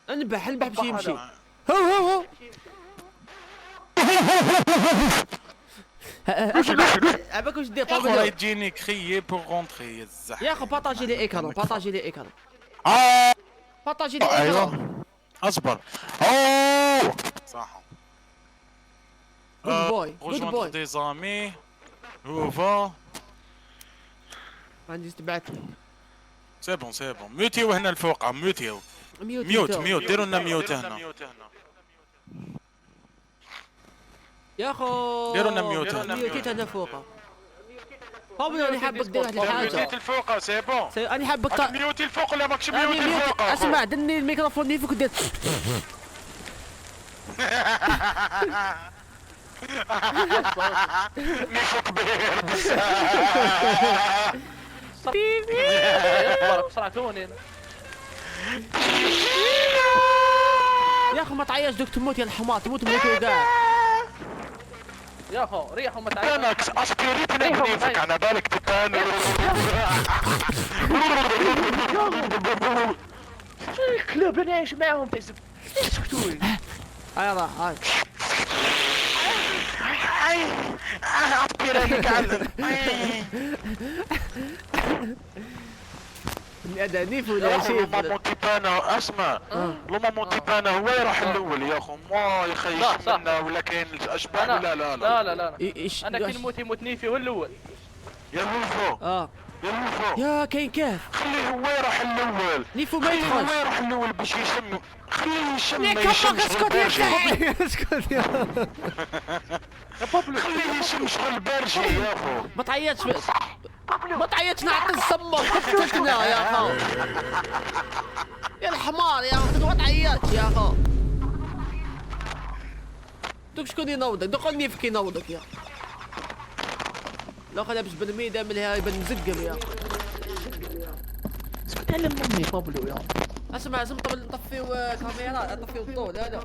انبح باش يمشي. هو عباك واش دير والله يجيني كريي بور غونتري الزح. يا اخو بارطاجي لي ايكرون بارطاجي لي ايكرون. ايوه اصبر. اوه صح. جود بوي دي زامي هوفا. غادي تبعتني. سي بون ميوتيو هنا الفوق. ميوت ديروا لنا ميوت هنا يا خو. ديروا لنا ميوت هنا فوق. بابلو انا حابك دير واحد الحاجه. ميوتي الفوق سي بون. انا حابك ميوتي الفوق ولا ماكش ميوتي الفوق؟ اسمع دني الميكروفون اللي فوق دير. نيفو كبير. اخبارك صرعتوني. يا اخو ما تعياش دوك تموت يا الحمار تموت كاع. يا اخو ريحوا ما تعيش. انا اسبيريت نيفك على بالك تتانو. كلوب انا عايش معاهم بس اسكتوا. هاي راه هاي. اسبيريت على هذا نيف ولا شيء. لوما مونتيبانا اسمع. لوما مونتيبانا هو يروح الاول يا اخو ما يخيش منا ولا كاين اشباح ولا لا انا كي نموت يموت نيفي هو الاول. يا لوفو يا لوفو يا كاين كيف خليه هو يروح الاول. نيفو ما يدخلش. هو يروح الاول باش يشم. خليه يشم يا كفاك اسكت يا شاعي. اسكت يا بابلو خليه يشم شغل برجي يا اخو. ما تعيطش نعطي السمر قتلتنا يا اخو. يا الحمار يا اخو ما تعيطش يا اخو. دوك شكون ينوضك؟ دوك نيفك ينوضك يا لو خليها باش بالميدة ملها يبان مزقم يا اسكت على امي بابلو يا. اسمع لازم نطفيو كاميرا نطفيو الضوء. لا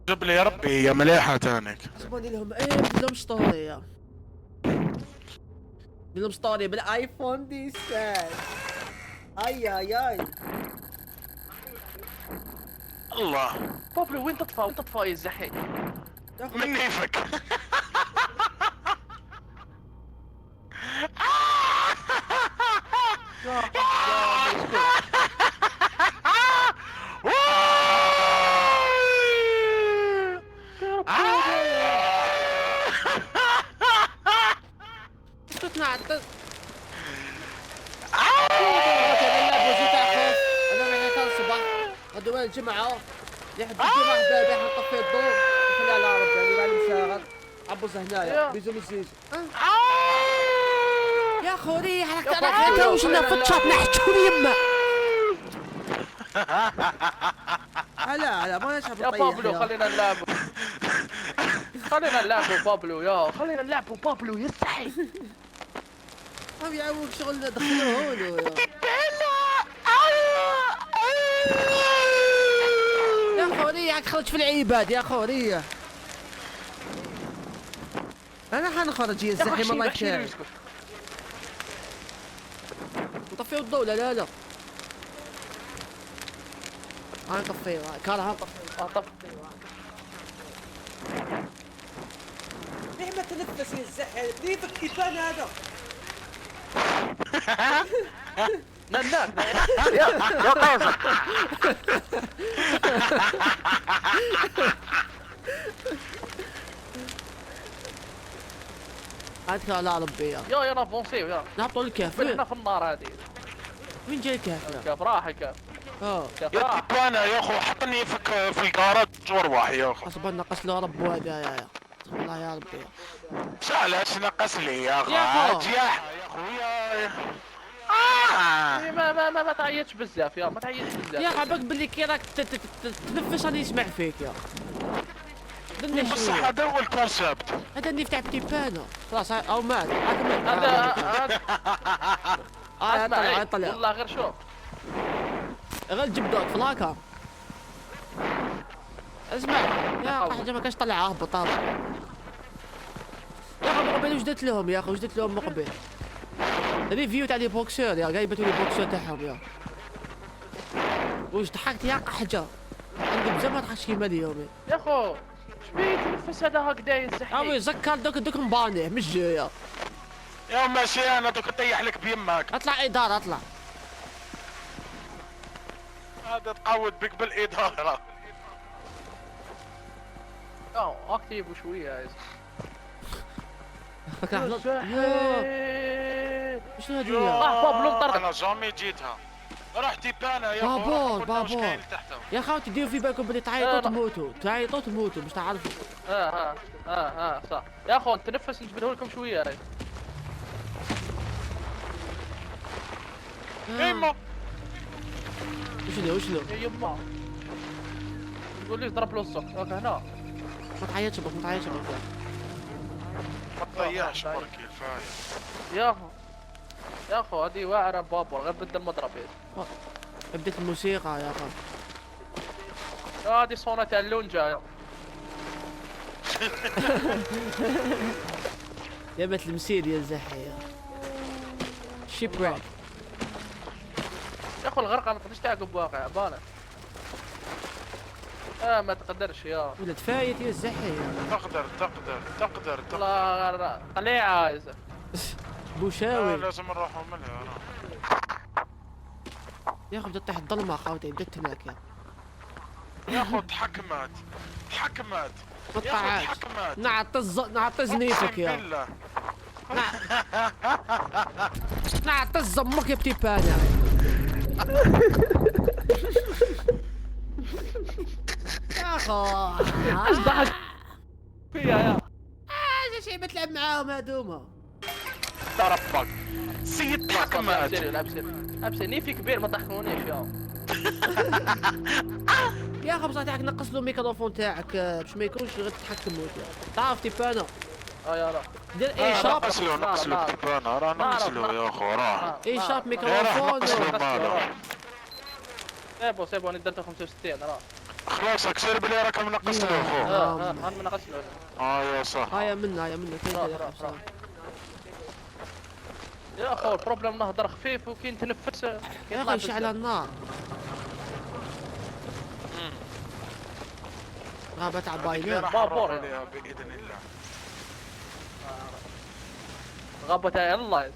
جيب لي يا ربي يا مليحة تانك. اسمعني لهم ايه بدلهم ستوري يا بدلهم ستوري بالايفون دي سان. اي الله بابلو وين تطفى يا الزحيح من نيفك. غدوة الجمعة يحب الجمعة بابي حنطفي الضوء وخليها على ربي يعني بعد مشاغل عبوس هنايا بيزو مزيج. يا خو ريح راك تعرف واش لنا في الشاط نحجوني يما. لا ما نشرب يا بابلو خلينا نلعبوا خلينا نلعبوا بابلو يستحي. ما بيعاوك شغل دخلوه له يا خو ريح خرج في العباد يا خو ريح. انا حنخرج يا الزحيم الله يكرمك. نطفيو الضوء. لا نطفيو كارها نطفيو. طفيو نعمة تنفس يا الزحيم نيفك كيفان هذا. نناك يا قاسم. هاتك على ربي يا نافونسيو يا نهبطوا الكهف. احنا في النار هذه. وين جاي الكهف؟ الكهف راح الكهف. يا انا يا اخو حطني في الكارات وارواح يا اخو. حسب نقص له رب هذا يا والله يا ربي. علاش نقص لي يا اخو؟ يا خويا ما تعيطش بزاف يا ما تعيطش بزاف يا حبك باللي كي راك تنفس راني نسمع فيك يا بصح هذا هو الكونسيبت. هذا اللي فتح بتيبانو خلاص او مات. هذا طلع والله غير شوف غير جيب دوك فلاكا. اسمع يا حاجه ما كاش طلع اهبط يا اخي مقبل وش درت لهم يا اخي وش درت لهم مقبل ريفيو تاع لي بوكسور يا قايبتوا لي بوكسور تاعهم يا وش ضحكت يا قحجه؟ عندي بزاف ما ضحكش كيما اليوم. يا اخو شبيه تنفس هذا هكذا ابي يزحني. يذكر دوك مبانيه مش جايه. يا ماشي انا دوك نطيح لك بيمك. اطلع اداره اطلع. هذا تقود بك بالاداره. اكتيف شويه يا شنو هذه؟ بابلو مطرد. انا جامي جيتها. رحتي بانا يا بابور كاين بابور تحتهم. يا خوتي ديروا في بالكم بلي تعيطوا تموتوا تعيطوا تموتوا باش تعرفوا. صح يا اخو تنفس نجبده لكم شويه هاي. ايما وشنو يا يما تقول لي ضرب له السوق هنا. ما تعيطش بك ما تعيطش بك. ما تضيعش برك الفاير. يا اخو هذه واعره بابور غير بدل المضرب هذه. بديت الموسيقى يا اخو. هذه صونة تاع اللونجا. يا بنت المسير يا زحي يا شيبراك. يا اخو الغرقه ما تقدرش تعقب واقع بانا. ما تقدرش يا ولد فايت يا زحي. تقدر والله قليعه يا بوشاوي. لازم نروحوا منها. يا اخو بدات تحت الظلمه خاوتي بدت هناك يا اخو تحكمت ما يا تقعدش. اخو تحكمت. نعطز نيفك يا بالله. نعطز امك يا بتي بانا. يا اخو ايش ضحك فيها يا هذا شيء بتلعب معاهم هذوما. ربك سيد تحكمت. لعب سيري نيفي كبير ما تحكمونيش يا يا اخو بصح تاعك نقص له الميكروفون تاعك باش ما يكونش غير تتحكم تعرف تي بانا. يا راه دير اي شاب نقص له كيفانا راه نقص له يا اخو راه. اي شاب راه ميكروفون. نقص له ماله. سيبو انا درته 65 راه. خلاص اكسر بلي راك منقص له اخو. انا ما نقص له. يا صح. هيا منا كاين روح. يا اخو البروبليم نهضر خفيف وكاين تنفس. يا اخي شعل النار. غابت عباينات. بابور. باذن الله. غابة تاع الله.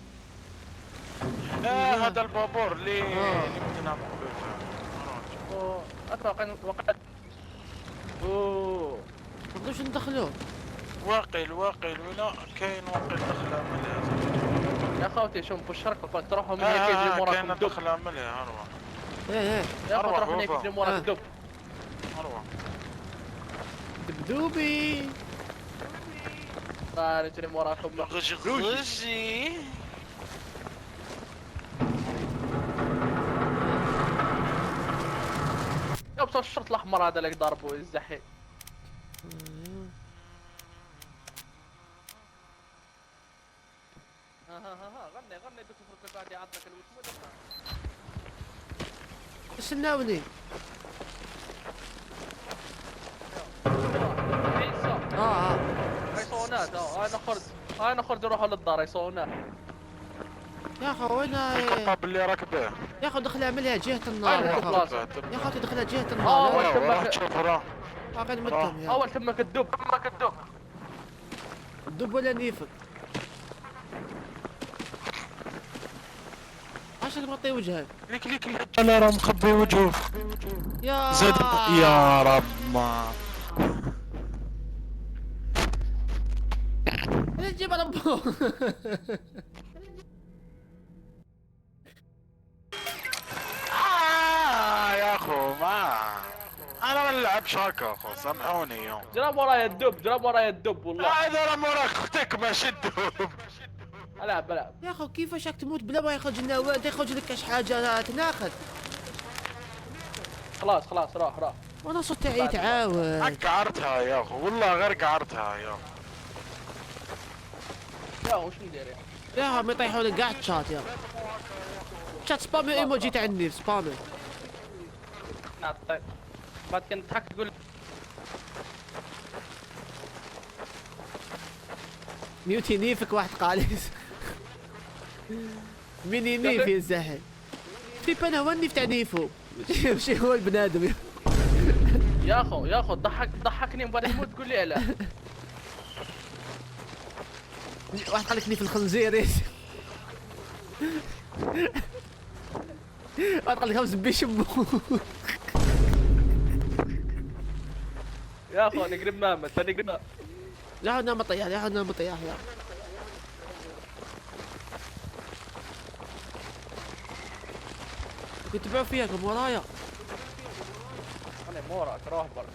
هذا البابور اللي ممكن نعملوا اوه اتوقع وقعت. اوه ما نقدروش ندخلوه. واقيل ولا كاين واقيل دخله مليح. يا خوتي شوف بالشرق تروحوا من هيك يجري موراكم كاين الدب. دخله مليح اروح. ايه يا اخو أروح تروحوا من هيك يجري موراك الدب. اروح. دبدوبي. نجري موراكم. غجي يبصر الشرط الاحمر هذا اللي ضربه الزحيح. غني بتفرق بعد يعطلك الوسم. استناوني. عيسى ريسونات انا خرج نروحوا للدار ريسونات. يا اخو وين القطاب اللي راكبه. يا اخو دخلها ملها جهة النار يا اخو. يا اخو دخلها جهة آه، النار. راه تشوف راه. غير متهم يا اول تمك الدب الدب ولا نيفك. عشان مغطي وجهك. ليك انا راه مخبي وجهه. يا زاد يا رب ما لا تجيب ربو. يا اخو ما انا ما نلعبش هكا اخو سامحوني يوم. جرب ورايا الدب والله. هذا راه موراك اختك ما شدهم. العب يا اخو كيفاش راك تموت بلا ما يخرج لنا واد يخرج لك كاش حاجه تناخذ. خلاص روح. وانا صوت تاعي يتعاود. قعرتها يا اخو والله غير قعرتها يا اخو. يا وش ندير يا اخو ما يطيحوا لك قاع تشات يا تشات سبامي ايموجي تاع النيف سبامي. طيب بعد كنت تضحك تقول ميوتي نيفك واحد قاليس. ميني نيف يا زهل. في انا هو النيف تاع نيفو. وش هو البنادم يا اخو ضحكني وبعدين يموت تقول لي لا. واحد خليكني في الخنزير ايش. واحد خليك 5 بيشمو. يا اخو انا قريب مامت انا قريب. لا انا مطيح لا انا مطيح يا كنت بعرف فيكم ورايا. انا موراك روح برا.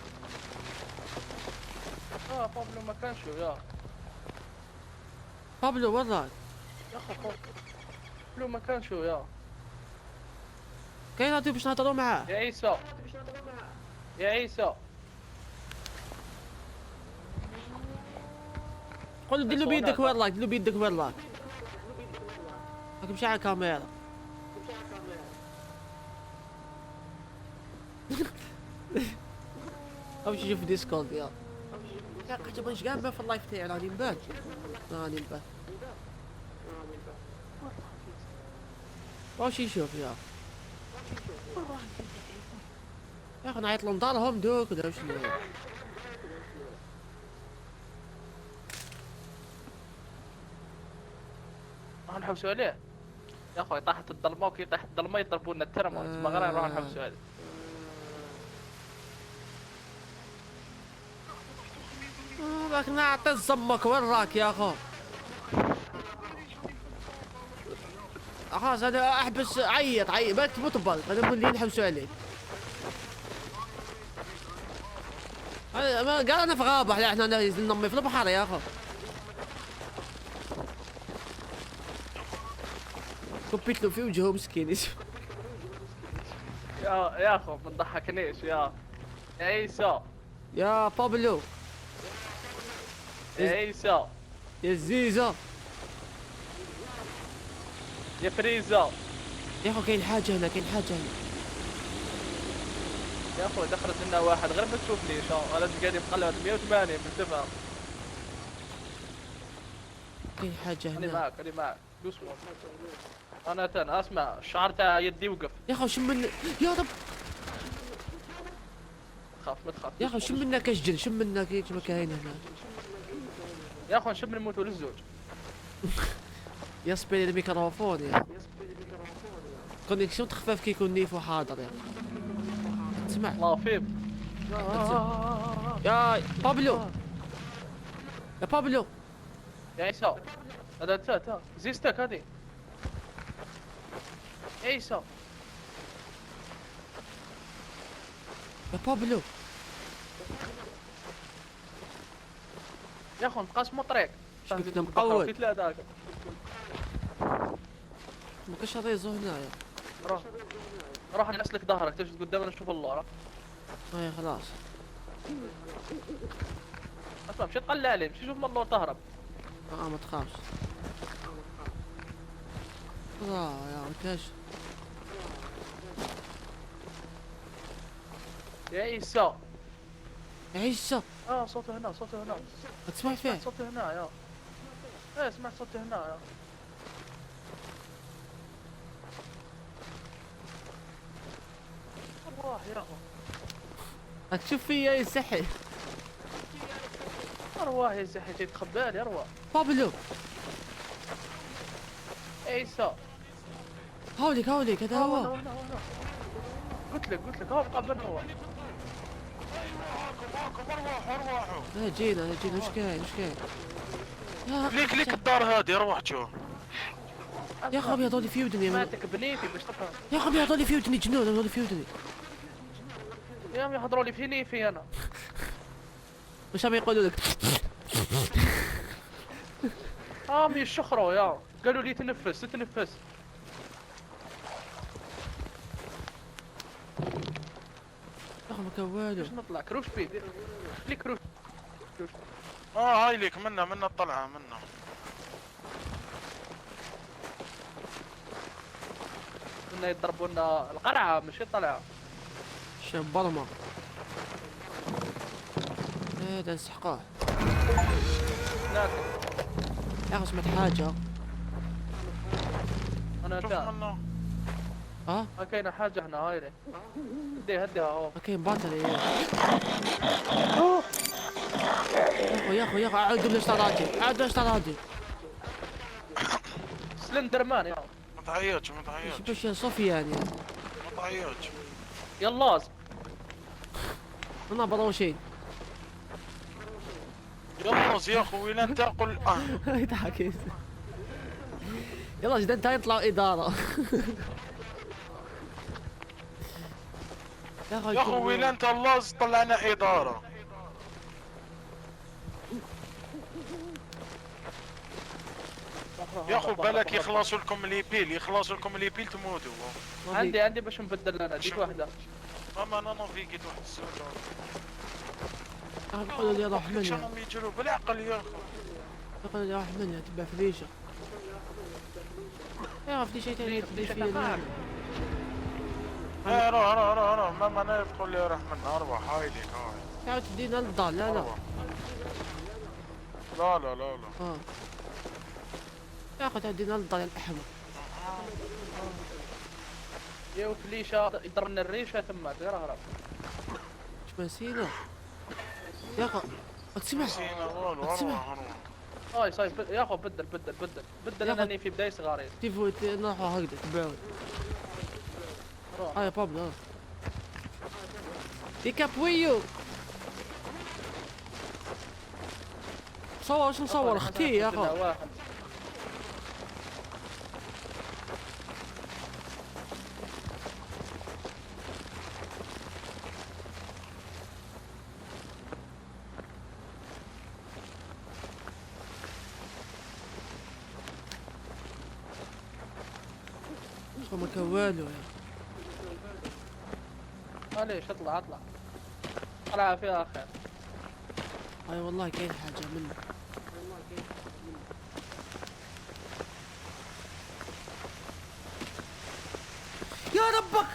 بابلو ما كان شو يا بابلو وراك. يا اخو بابلو ما كان شو يا كاين هاتو باش نهضروا معاه. يا عيسى يا عيسى. قول له دير له بيدك وراك دير له بيدك وراك. راك مشي على الكاميرا. امشي شوف ديسكورد يا اخي. جاب ايش قاعد في اللايف تاعي راني مبات. راني مبات. واش يشوف يا اخي نعيط لنضالهم دوك ولا شنو. راح نحوسوا عليه يا اخوي. طاحت الظلمه وكي طاحت الظلمه يضربوا لنا الترموس ما غير نروح نحوسوا عليه. راك نعطي صمك وراك يا اخو. خلاص انا احبس عيط بالك تموت ببالك. انا من اللي نحوسوا عليك. قال انا في غابه احنا نمي في البحر يا اخو. كبيت له في وجهه مسكين. يا اخو ما تضحكنيش يا عيسى. يا بابلو يا عيسى يا زيزة يا فريزا. يا اخو كاين حاجه هنا كاين حاجه هنا. يا اخوي دخلت لنا واحد غير ما تشوفنيش. انا قاعد مقلب 180 بالدفع. كاين حاجه انا هنا. معك انا معك دوس مور. انا اسمع الشعر تاع يدي وقف. يا اخو شم من يا رب. خاف ما تخاف يا اخو شم منا كشجل شم منا كيف ما كاين هنا. يا اخو نشم نموتوا للزوج. يا سبيلي الميكروفون يا كونيكسيون تخفاف كي يكون نيفو حاضر يا تسمع. الله فيك يا بابلو يا بابلو يا عيسى. هذا تا زيستك هذه عيسى. يا بابلو يا اخو نتقاسموا طريق. كنا مقود. قلت له هذاك ما كاش ريزو هنايا. روح نسلك ظهرك تجي قدامنا نشوف اللورة. اي خلاص. اسمع مشي تقلع عليه مشي شوف من اللور تهرب. ما تخافش. يا كاش يا عيسى. يا عيسى. صوته هنا صوته هنا. تسمع فيه. صوته هنا يا ايه سمعت صوته هنا يا. ارواح يا اخو. راك تشوف فيا يسحي. ارواح يا زحي تتخبالي ارواح. بابلو عيسى. هاوليك هذا هو. قلت لك هو قبل هو. لا جينا وش كاين ليك الدار هادي روح شوف. يا اخي ابيض هذولي في ودني. ماتك بنيتي باش تفهم. يا اخي ابيض هذولي في ودني جنون هذولي في ودني. يا عمي يهضروا لي فيني في انا. واش عم يقولوا لك؟ عمي الشخرة يا قالوا لي تنفس. يا اخي ما كان والو. باش نطلع كروش بيد لي كروش. هاي ليك منا الطلعه منا. كنا يضربوا لنا القرعه ماشي الطلعه. شاب برما. هذا نسحقوه. لكن يا اخي سمعت حاجه. انا شوف تا منا. ها كاينه حاجه هنا هاي لي. هديها هو. كاين باتري. يا اخو عاود بالاشتراطي، عاود بالاشتراطي. سلندر مان يا ما تعيطش ما تعيطش باش يا سفيان ما تعيطش. يلا انا بروشين. يلا يا اخو وين تاكل يضحك. يلا جداد تاي يطلعوا اداره. يا اخو وين انت الله طلعنا اداره. يا اخو بالك يخلصوا لكم الإيبيل تموتوا. عندي باش نبدل انا ديك واحده. ماما انا فيك واحد السؤال. قولوا لي روح مني. شنو يجروا بالعقل يا اخو. قولوا لي روح مني تبع فليشه. يا فليشه تاني فليشه فيا. روح ماما انا تقول لي روح من اروح هاي لك هاي. تعال تدينا الضال. لا يا اخي تدينا الضال الاحمر. يا فليشه يضربنا الريشه ثم غير هرب. ايش نسينا يا اخي. اسمع هاي صاير يا اخو بدل انني في بدايه صغاري. تيفو نروحوا هكذا تبعون. هاي بابلو ديكابويو. صور شو نصور اختي يا اخو. شو مكوالو يا ليش اطلع طلع فيها خير. اي والله كاين حاجه منه. يا ربك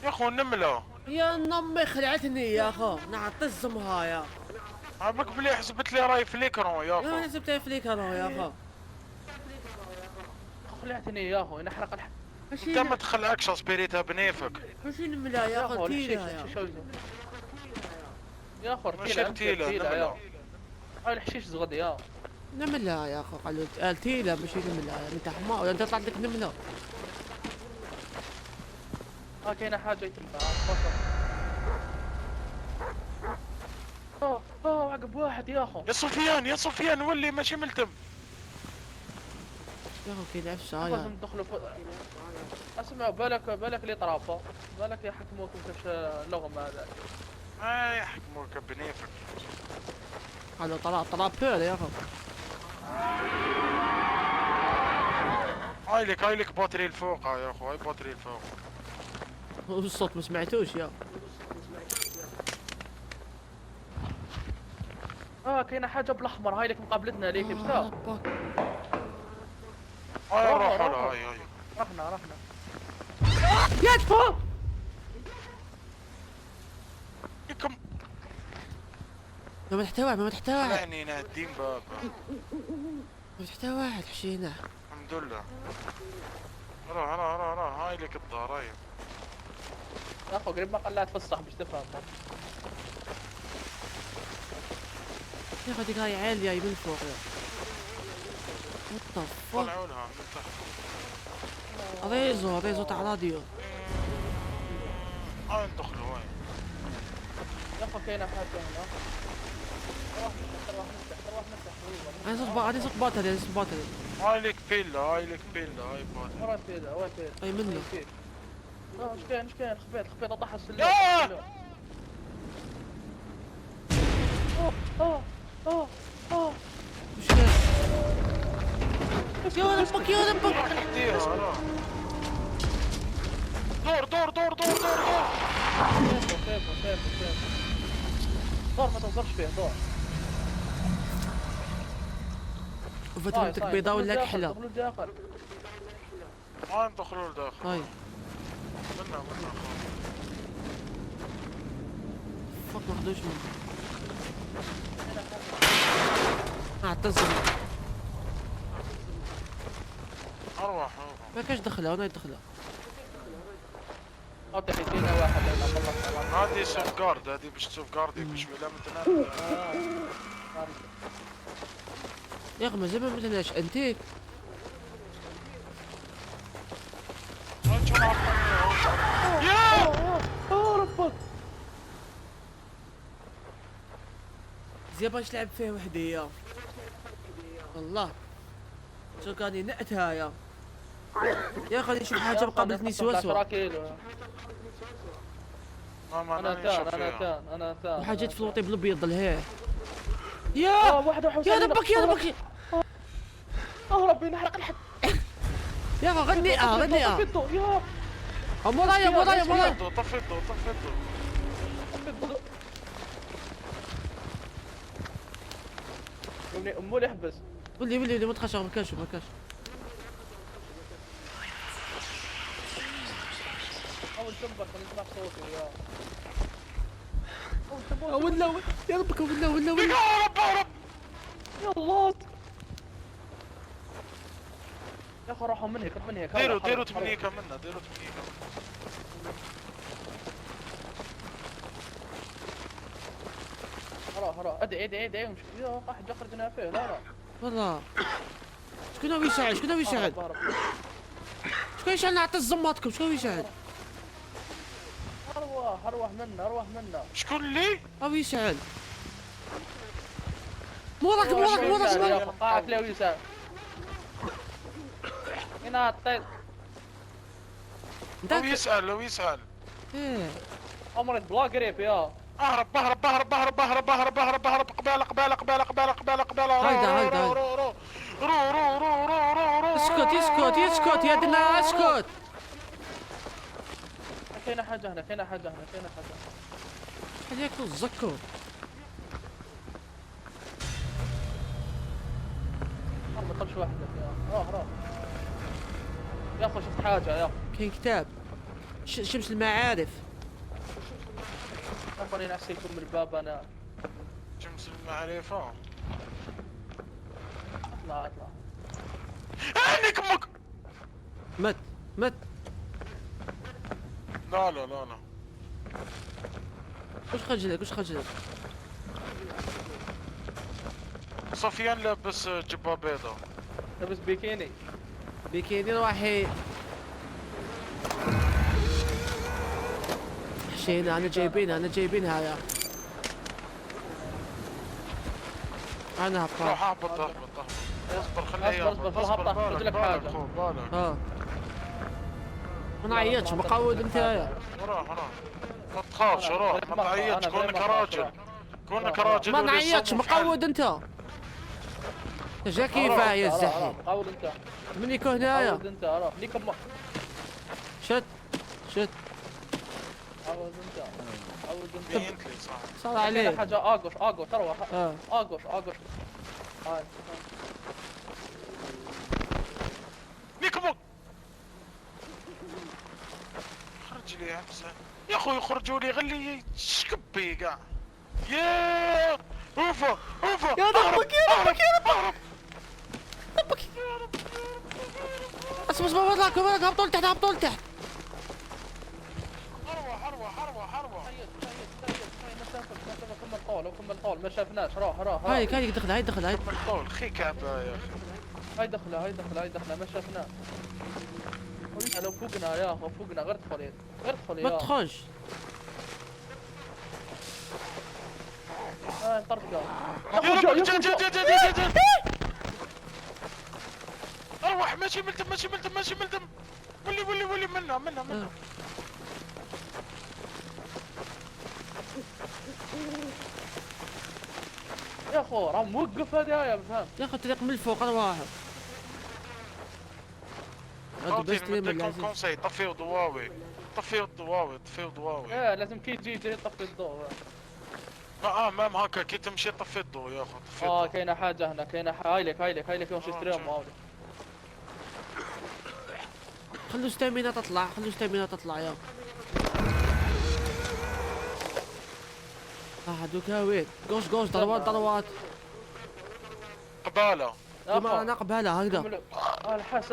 يا اخو نمله. يا نمي خلعتني يا اخو. نعطزمها يا عمك بلي حسبت لي راي فليكرون يا اخو. يا حسبتها فليكرون يا اخو. خلعتني يا اخو نحرق انت ما تخلعكش سبيريتها بنيفك. ماشي نملا يا اخو. تيلا يا اخو تيلا يا هاي الحشيش زغد يا نملا يا اخو. قالوا تيلا ماشي نملا. انت حمار ولا انت طلعت لك نملا. كاينه حاجه يتبع. عقب واحد يا اخو. يا سفيان ولي ماشي ملتم. يا اخو كاين عفسه هاي. لازم ندخلوا اسمعوا بالك لي طرافه. بالك يحكموكم كيفاش اللغم هذا. ما يحكموك بنيفك. هذا طرابير يا اخو. هاي لك باتري الفوق يا اخو. هاي باتري الفوق. الصوت ما سمعتوش يا. كاينه حاجه بالاحمر هاي لك مقابلتنا ليك شفتها. هاي هاي رحنا يا تفو يكم. ما تحتوى واحد. يعني نادين بابا. ما تحتوى واحد حشينا. الحمد لله. روح هاي لك الضرايب يا اخو قريب ما قلعت في الصح باش تفهم. يا اخي ديك هاي عيال جاي من فوق يا. وات طلعوا لها من تحت. ريزو تاع راديو. هاي ندخلوا هاي. يا اخو كاينه حاجه هنا. هاي صوت باتري. هاي لك بيلا هاي باتري. وين بيلا اي منه. ايش كاين خبيت اطيح السلم. وش كان؟ يا ربك دور ما توصلش فيه دور. وفترتك بيضاء ولا كحله؟ هاي ندخلوا لداخل. هاي منا فوق ما خدوش منه. اعتزل. اروح ما كاش دخلها انا يدخلها. اعطي حيتينا واحد انا والله. هذه سوف جارد، هذه باش سوف جاردك باش ولا مثلا. يا اخي مازال ما مثلاش انتيك. يا ربك زي باش لعب فيه وحدي والله. شو كان ينقتها يا اخي نشوف حاجه مقابلتني سوسوه. ماما انا انا تان نشوف انا فيها. تان انا تان. وحاجات فلوطي بالابيض الهي. يا واحد يا ربك يا ربك ربي نحرق الحد. يا اخي غني غني طفي الضوء يا مورايا مورايا مورايا. طفي الضوء طفي الضوء. طفي الضوء. ابني امول احبس. ولي ما تخش ما كاش ما كاش. اول تنبر نسمع صوتي يا ولا يا ربك ولا يا رب يا رب. يا الله يا اخي راحوا من هيك من هيك. ديروا 8 كملنا ديروا 8 كملنا. هرا ادعي مش يا واحد اخرجنا فيه لا والله. شكون هو يساعد شكون هو يساعد شكون يساعد نعطي الزماطكم شكون هو يساعد. ارواح منا. شكون اللي؟ هو يساعد. موراك. قاعك لو يساعد. هنا عطيت. لو يسأل ايه عمرك بلا قريب يا اهرب قبالة هيدا. رو اسكت يا دنا اسكت. كاينه حاجه هنا خليك تزكوا. ما تخلش واحد يا راه يا اخي شفت حاجه يا كاين كتاب شمس المعارف. خليني نعسيكم من الباب انا. شمس المعرفة. اطلع عينك امك. مت لا وش خجلك صفيان لابس جبة بيضة. لابس بيكيني روحي. حشينا انا جايبينها يا انا هبطان. روح اهبط اصبر خليه اصبر قلت لك حاجه. ما نعيطش مقود انت يا. روح ما تخافش روح ما تعيطش كونك راجل ما نعيطش مقود انت. جا كيفاه يا الزحي. قاود انت من يكون هنايا. قاود انت راه ليك الله. شت قاود انت صار عليه حاجه اقف تروح اقف ليك امك. خرج لي همسه يا اخوي خرجوا لي غلي شكبي كاع. يا اوفا يا ربك اسمع وراك هبطوا لتحت اروح كمل طول ما شافناش راح هاي دخل هاي طول خي كعبه يا اخي. هاي دخله ما شافناه. لو فوقنا يا اخو غير ادخل ما تخش. انطرقه اروح ماشي ملتم ولي منا يا اخو راه موقف هذا يا فهمت يا اخي الطريق من الفوق ارواح. هذا بس بدكم كونساي طفيو ضواوي. لازم كي تجي طفي الضوء. ما هكا كي تمشي طفي الضوء يا اخو كاينه حاجه هنا هاي لك يوم يشتريهم هاولي. خلو ستامينا تطلع يا هادوك وين. قوش ضربات قبالة يا ما اخو نقبلها هكذا. الحس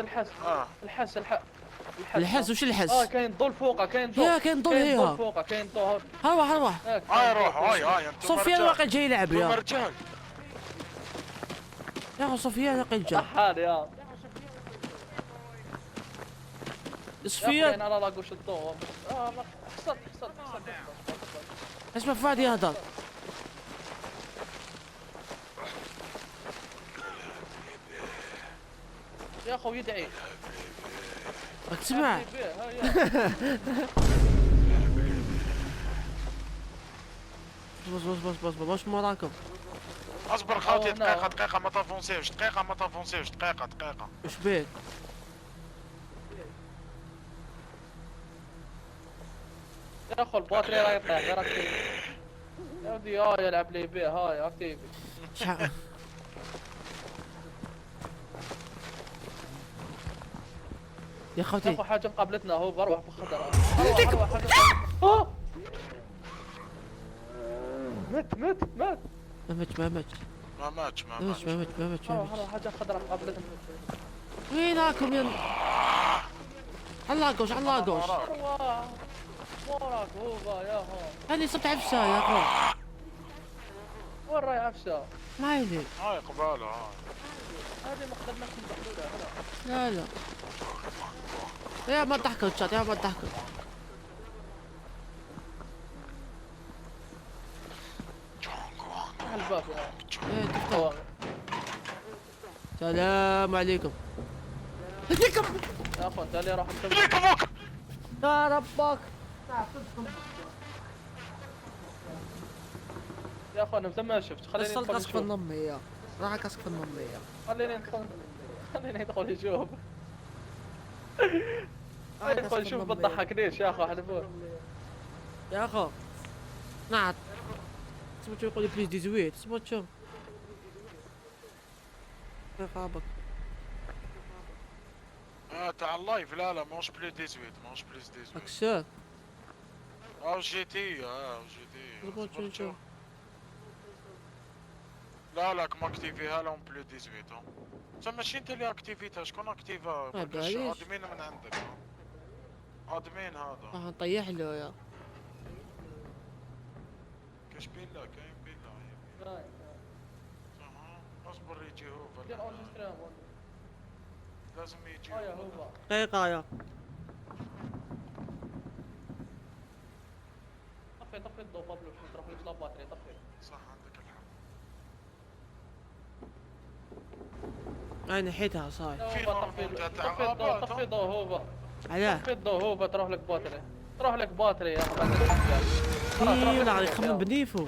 الحس وش الحس؟ كاين ضل فوقه، كاين ضل. يا كاين ضل هيها. فوقه كاين ضل. روح. هاي روح هاي انتم سفيان واقع جاي يلعب انتم يا رجال. اخو. سفيان واقع جاي. حال يا سفيان انا لا اقوش الضوء. حصلت. اسمع فادي يهدر. يا اخو يدعي. راك تسمع؟ بص واش موراكم؟ اصبر خوتي دقيقة ما تافونسيوش، دقيقة. واش بيك؟ يا اخو الباتري راه يطيح غير اكتيفي. يا ودي يلعب لي بيه هاي اكتيفي. شحال يا خوتي؟ يا اخو حاجه مقابلتنا هو بروح بخضر. مت. ما ماتش. حاجه خضراء مقابلتنا. ويناكم يا علاقوش وراك هوبا يا هو. هاني صرت عفسه يا اخو. وين راي عفشه؟ ما يلي. هاي قبالة هذه ما قدرناش نبحلولها. لا يا ما تضحكوا الشات يا ما تضحكوا. افتح الباب يا ايه تفتح. هو. السلام عليكم. يا اخو انت اللي راح تسوي. يا ربك. يا اخو انا ما شفت. خليني وصل ندخل قصف نشوف. النمية. راح قصف النمية. خليني ندخل نشوف. ندخل نشوف بتضحك ليش يا اخو حلفون. يا اخو نعت سمعت شو يقول لي بليز ديزويت. سمعت شو يا خابك. تاع اللايف. لا ماهوش بليز ديزويت. اكسر جي تي. سمعت شو لا كما اكتيفيها لهم بلو 18. تما ماشي انت اللي اكتيفيتها، شكون اكتيفها؟ بعرفش. ادمين من عندك. ادمين هذا راح نطيح له يا كاش بيلا كاين بيلا. اصبر يجي هو. لازم يجي دقيقة يا طفي الضوء بابلو شو تروح لك باتري. طفي. صح عندك الحق. انا نحيتها صاير. طفي الضوء هوبا. علاه طفي الضوء هوبا تروح لك باتري يا اخو. اي ولا عليك خمم بنيفو.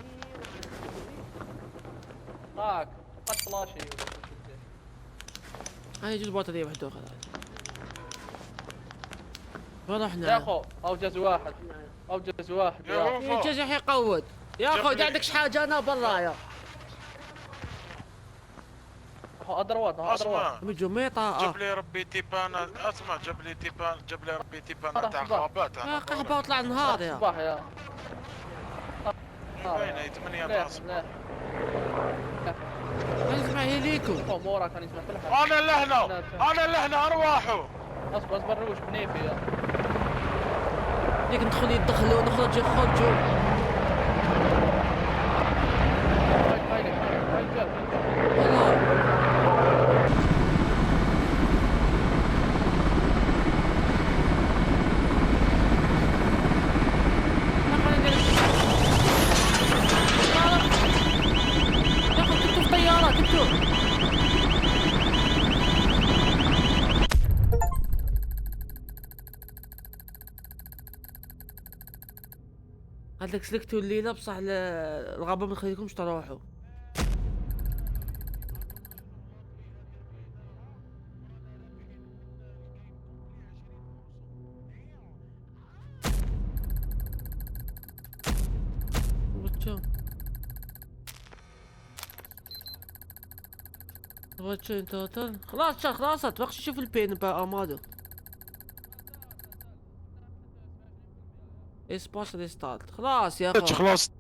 هاك قد فلاشي. هاي جزء بطارية وحده خلاص. وين رحنا؟ يا اخو اوجز واحد يا يجي حيقود يا اخو. اذا عندكش حاجة انا برا يا اخو. ادروات اسمع مجميطة. جاب لي ربي تيبان. اسمع جاب لي ربي تيبان تاع غابات. يا قحبة وطلع النهار يا صباح يا باينه 8 تاع الصباح. اسمع هيليكم. امورك انا اسمع كل حاجه. انا اللي هنا ارواحوا. اصبر روش بنيفي يا ديك ندخل يدخلوا نخرج يخرجوا. هذاك سلكتوا الليله بصح الغابه ما نخليكمش تروحوا. بغيت انت خلاص توقف شوف البين بقى ماله. اسباس ريستارت خلاص يا اخو. خلاص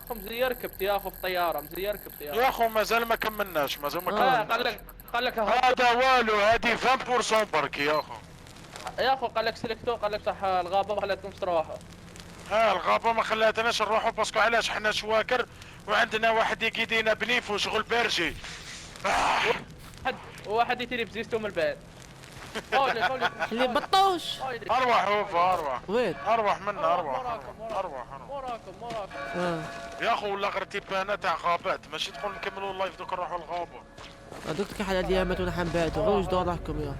اخو مزي ركبت يا اخو في طياره، مزي ركبت يا اخو. يا اخو مازال ما كملناش، مازال ما كملناش. قال لك هذا والو، هذه 20% برك يا اخو. يا اخو قال لك سلكتو، قال لك صح الغابه ما خلتكمش تروحوا. الغابة ما خلاتناش نروحوا باسكو علاش حنا شواكر وعندنا واحد يقيدينا بنيف وشغل بارجي. واحد يتري بزيستو من البعد. اللي بطوش. اروح اوفا اروح. وين؟ اروح منا اروح. موراكم. يا اخو ولا غير تيبانا تاع غابات، ماشي تقول نكملوا اللايف دوك نروحوا الغابة. دوك كحل ايامات ونحن بعتوا غير وجدوا راحكم يا.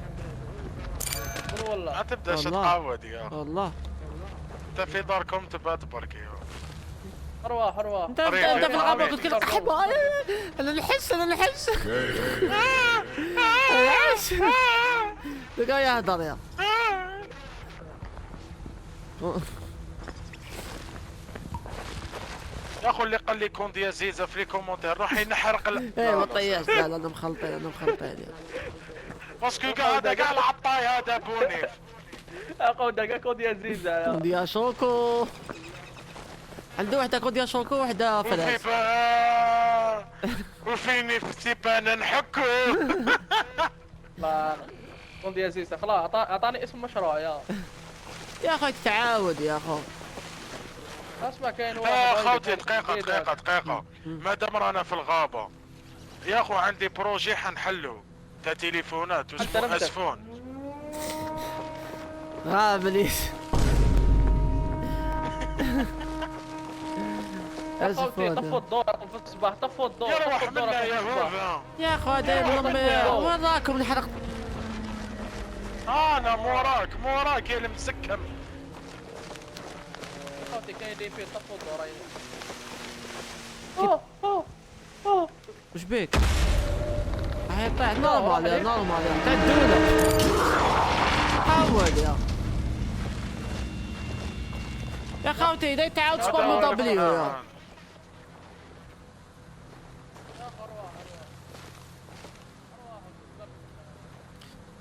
والله. ما تبداش تقاود يا اخو. والله. انت في داركم تبات برك يا اخو. ارواح انت في الغابة قلت لك قحبة. انا نحس دقا يهدر يا. يا اخو اللي قال لي كون ديال زيزه في لي كومونتير راح ينحرق ايه ما طياش. لا انا مخلطين باسكو هذا كاع العطاي هذا بونيف. اقول كود يا زيزه كوديا شوكو. عنده وحده كوديا شوكو وحده فلاس. وفيني في تيبانا نحكو. لا كود يا زيزه خلاص اعطاني اسم مشروع يا اخي تعاود يا اخو. اسمع كاين واحد. خوتي دقيقة مادام رانا في الغابة يا اخو عندي بروجي حنحلو تاع تليفونات واسمه اسفون. مليش. طفوا الضوء في الصباح، طفوا الضوء. يروح منا يا هوفا. يا اخو هذا وين راكم نحرق. انا موراك يا المسكم. خوتي كاين دي في طفوا الضوء وش بيك؟ هاي طيح نورمال تعدوله. حول يا خوتي لا تعاود سبام دبليو يا.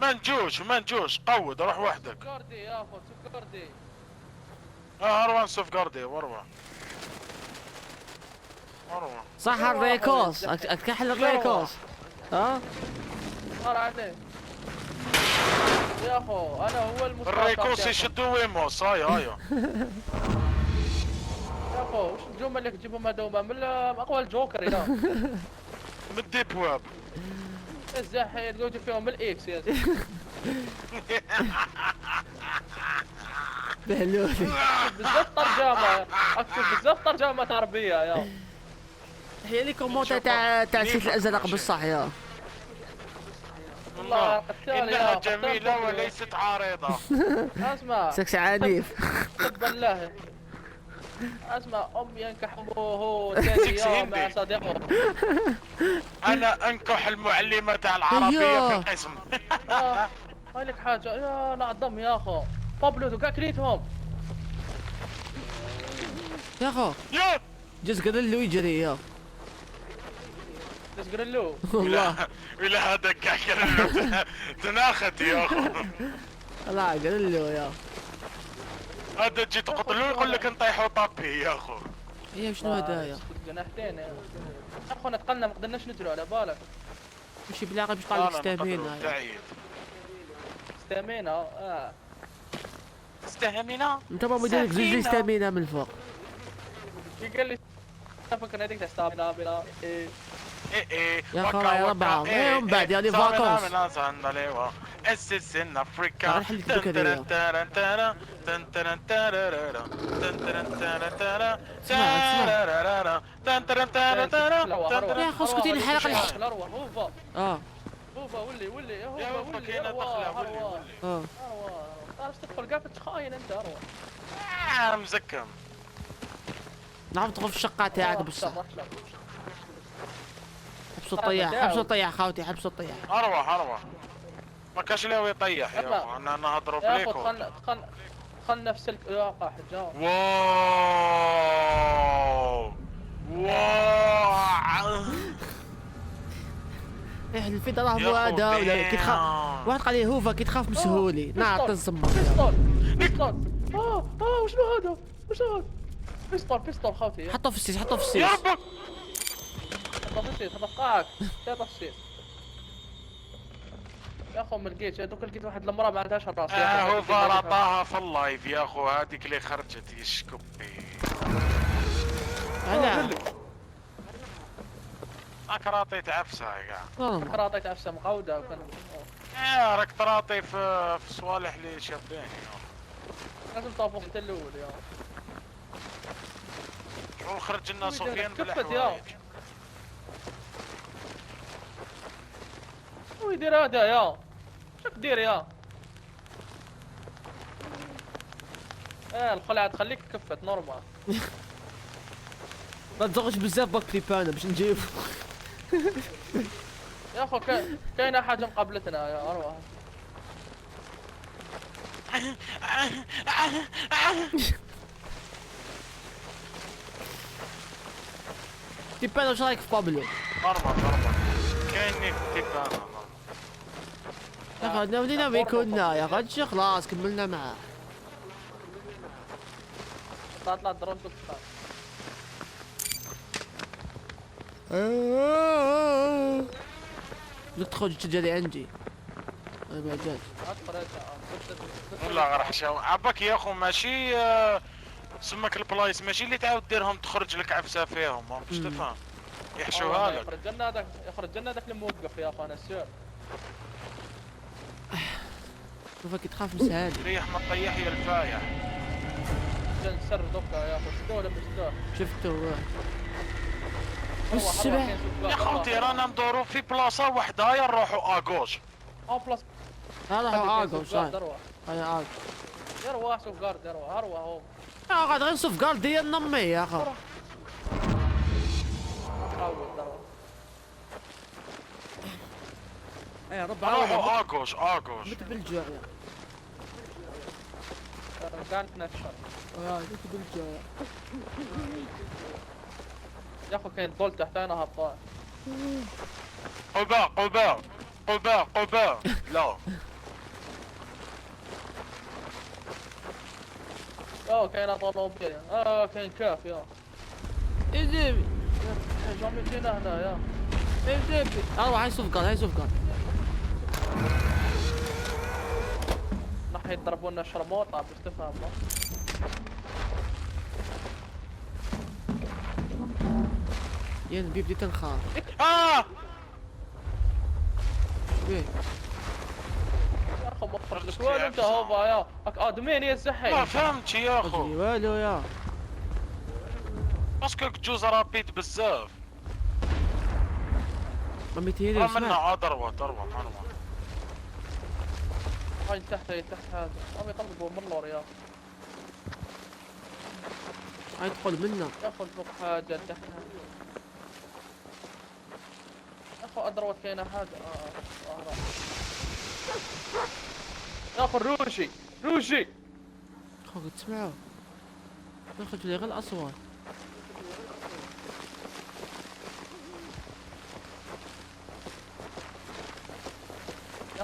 ما نجوش قود روح وحدك. سكوردي يا اخو سكوردي. اروان سوف جاردي واروح. صح الريكوس اكحل الريكوس. صار عليه يا اخو انا هو المستشار. الريكوس يشدوا ويموس هاي يا اخو وش الجمل اللي تجيبهم هذوما من اقوى الجوكر يا من الديب ويب. الزحيل يوجد فيهم من الاكس يا بهلولي. بزاف ترجمه اكتب بزاف ترجمه عربيه يا. هي لي كومونتا تاع سيف الازرق بالصح يا. والله انها جميله وليست عارضه. اسمع سكس عنيف. بالله اسمع ينكح هو ثاني يوم مع صديقه. انا انكح المعلمه تاع العربيه في القسم. هاي لك حاجه يا نعظم يا اخو. بابلو كاع كليتهم يا اخو. جز قرلو يجري يا. جز قرلو والله. الى هذا كاع تناخت يا اخو. لا قرلو يا. هذا تجي تقتلو يقول لك نطيحوا طابي يا اخو. هي شنو هدايا؟ جناحتين يا اخو نتقلنا ما قدرناش نجروا على بالك. مشي بلاغي باش طالع ستامينا. ستامينا استهمنا. انت ما مديرك زوج ستامينا من الفوق. قال لي فكر هذيك تاع ستامينا بلا ايه يا اخو يا ربعه ومن بعد يعني فاكونس. اسسن افريكا. يا اخو اسكتي الحلقه هوفا ولي يا هوفا كاينه دخله ولي. تعرف تدخل كاع تخاين انت اروح. مزكم. نعرف تدخل في الشقه تاعك بصح. حبس الطياح خوتي حبس الطياح. اروح ما كاش اللي هو يطيح يا اخو انا نهضروا بليكو. دخلنا في سلك يا قاحد جاو. واو احنا في دراهم هذا ولا كي تخاف واحد قال لي هوفا كي تخاف مسهولي نعطي الزمر. بيستول وشنو هذا؟ وش هذا؟ بيستول خوتي. حطه في السيس، حطه في يا السيس. ربك. حطه في السيس، اتوقعك حطه في السيس. يا اخو ما لقيتش، دوك لقيت واحد المراه ما عندهاش راس. هو فرطاها في اللايف يا اخو، هذيك اللي خرجت يشكبي. لا راك راطي عفسه يا قاع. لا عطيت عفسه مقوده وكان راك تراطي في صوالح اللي شابين يا لازم طافوق انت الاول يا شو خرج لنا سفيان كفت يا. بالحوايج. شو يدير هذا يا؟ شو تدير يا؟ الخلعة تخليك كفت نورمال. ما تزغش بزاف باك كليبانا باش نجيب. يا اخو كاينه حاجه مقابلتنا يا اروح. كليبانا واش رايك في بابلو؟ نورمال كاين تيبانا. يا اخي ناويين بيكوننا يا اخي خلاص كملنا معاه. طلع الدرون دوك بدك تخرج تجري عندي. انا ما جات. والله راح شاو عباك يا اخو ماشي سمك البلايص ماشي اللي تعاود ديرهم تخرج لك عفسه فيهم باش تفهم يحشوها لك. يخرج لنا هذاك الموقف يا اخو انا السير. شوفك تخاف مسهل. ريح ما تطيح يا الفايح. جن سر دوكا يا اخو شدوه ولا مش شدوه؟ شفته والسبع. يا خوتي رانا ندورو في بلاصه وحده يا نروحو اغوش. بلاص هذا هو اغو صاير. هذا اغو. يروح سوف جارد يروح اروح هو. يا اخي غير نصف قال ديال نمي يا اخي. عود دروح. يا رب نروحو اغوش مت بالجوع كانت نفشر. مت بالجوع. يا اخو كاين طول تحت انا هبطان. قباء لا. كاين طولوبيل. كاين كاف يا. اذيبي. جامي جينا هنا يا. اذيبي. اروح هاي صف قال. نحن يضربوا لنا شرموطه باش تفهم. يا نبي بديت نخاف. ايه يا اخو مخرج لك وين انت هوبا يا هاك ادمين يا زحي. ما فهمتش يا اخو والو يا باسكو تجوز رابيد بزاف. ما ميتيني منا ضربة هاي تحت هذا هم يطلبوا من اللور يا هاي تدخل منا. ياخذ فوق حاجه تحت. يا اخو ادروت كاينه حاجه. يا اخو روشي خوك تسمعوا ناخذ لي غير الاصوات.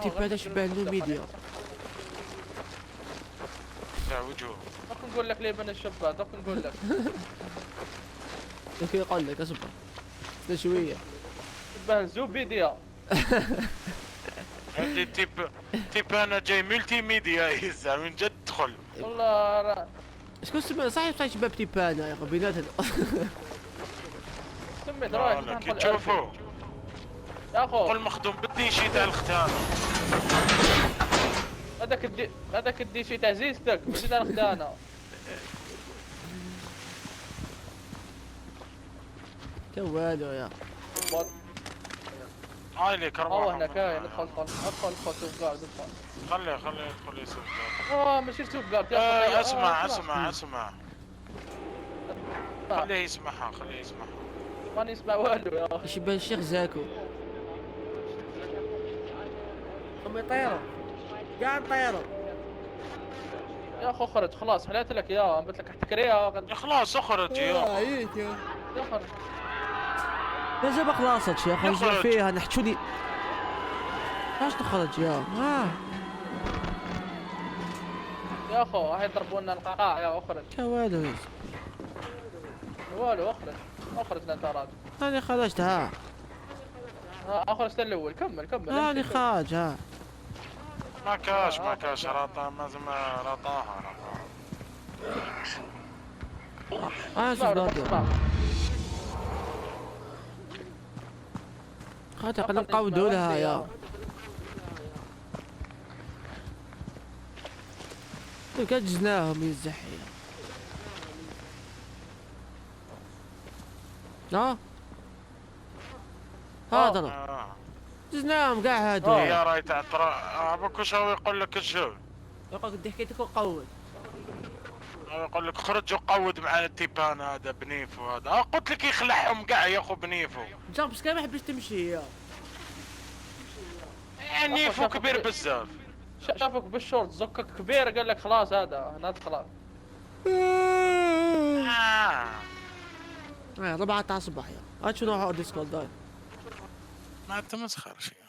تيب هذا شبه له ميديا. لا وجهه. دوك نقول لك ليه من الشباب دوك نقول لك. دوك يقول لك اصبر شويه. شبه الزوبيديا. عندي تيب انا جاي ملتي ميديا يزعم من جد دخل. والله شكون سمى صحيح شباب تيبانا يا اخي بيناتنا. سميت لا رايح كي تشوفوا يا اخو قول مخدوم بالديشي تاع الختان. هذاك الديشي تاع زيزتك ماشي تاع الخدانه. والو يا هاي لي كرمه. هو هنا كاين ادخل سوف قاعد ادخل. خليه يدخل يسوق. ماشي سوف قاعد يا اسمع خليه يسمعها ماني اسمع والو يا اخي. شبه الشيخ زاكو. هم يطيروا قاعد طيروا يا اخو اخرج خلاص حليت لك اياه قلت لك احتكريها خلاص اخرج يا عييت يا اخرج. لا جاب خلاص يا اخي نجرب فيها نحكوني. علاش تخرج يا يا اخو هاي يضربوا لنا القاع يا اخرج. والو والو اخرج لا ترى. انا خرجت ها. اخرج الاول. كمل انا امشي، كمل. خارج ها. ما كاش رطا مازال رطاها. انا اسمع، صدقت. اسمع. خاطر قد نقودوا لها يا. كجزناهم يزحي. ها هذا جزناهم كاع هادو. يا راي تعترى ابوك واش هو يقول لك الجو؟ يقولك بدي حكيتك وقود. يقول لك خرج وقود مع التيبان هذا بنيفو هذا. قلت لك يخلعهم كاع يا اخو بنيفو. جامبس كان ما يحبش تمشي يا. نيفو كبير بزاف. شافك بالشورت زكك كبير قال لك خلاص هذا ندخل. ربعة تاع الصباح يا. هات شنو ديسكورد داير. ما تمسخر شي.